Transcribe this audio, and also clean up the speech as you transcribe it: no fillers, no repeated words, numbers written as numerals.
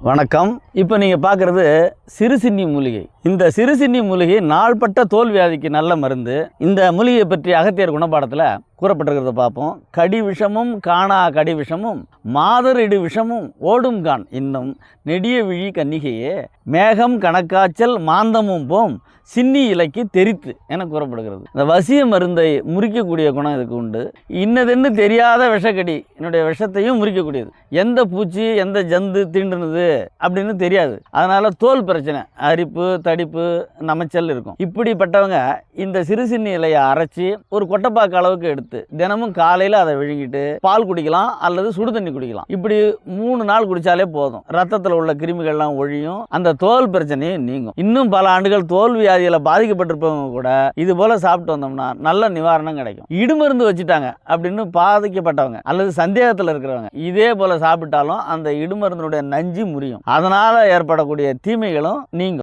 வணக்கம். இப்போ நீங்கள் பார்க்குறது சிறுசின்னி மூலிகை. இந்த சிறுசின்னி மூலிகை நாள்பட்ட தோல் வியாதிக்கு நல்ல மருந்து. இந்த மூலிகையை பற்றி அகத்தியர் குணப்பாடத்தில் கூறப்பட்டிருக்கிறத பார்ப்போம். கடி விஷமும் காணா கடி விஷமும் மாதர் இடு விஷமும் ஓடும் கான் இன்னும் நெடிய விழி கன்னிகையே மேகம் கணக்காச்சல் மாந்தமும் போம் சின்னி இலைக்கு தெரித்து என கூறப்படுகிறது. இந்த வசிய மருந்தை முறிக்கக்கூடிய குணம் இதுக்கு உண்டு. இன்னதென்னு தெரியாத விஷக்கடி என்னுடைய விஷத்தையும் முறிக்கக்கூடியது. எந்த பூச்சி எந்த ஜந்து தீண்டுனது அப்படின்னு தெரியாது. அதனால தோல் பிரச்சனை, அரிப்பு, தடிப்பு, நமைச்சல் இருக்கும். இப்படிப்பட்டவங்க இந்த சிறுசின்னி இலையை அரைச்சி ஒரு கொட்டைப்பாக்கு அளவுக்கு எடுத்து தினமும் காலையில் அதை விழுங்கிட்டு பால் குடிக்கலாம் அல்லது சுடு தண்ணி குடிக்கலாம். இப்படி 3 நாள் குடித்தாலே போதும். ரத்தத்தில் உள்ள கிருமிகள்லாம் ஒழியும், அந்த தோல் பிரச்சனையும் நீங்கும். இன்னும் பல ஆண்டுகள் தோல் வியாதியில் பாதிக்கப்பட்டிருப்பவங்க கூட இது போல சாப்பிட்டு வந்தோம்னா நல்ல நிவாரணம் கிடைக்கும். இடுமருந்து வச்சுட்டாங்க அப்படின்னு பாதிக்கப்பட்டவங்க அல்லது சந்தேகத்தில் இருக்கிறவங்க இதே போல சாப்பிட்டாலும் அந்த இடுமருந்தினுடைய நஞ்சு முறியும். அதனால ஏற்படக்கூடிய தீமைகளும் நீங்கும்.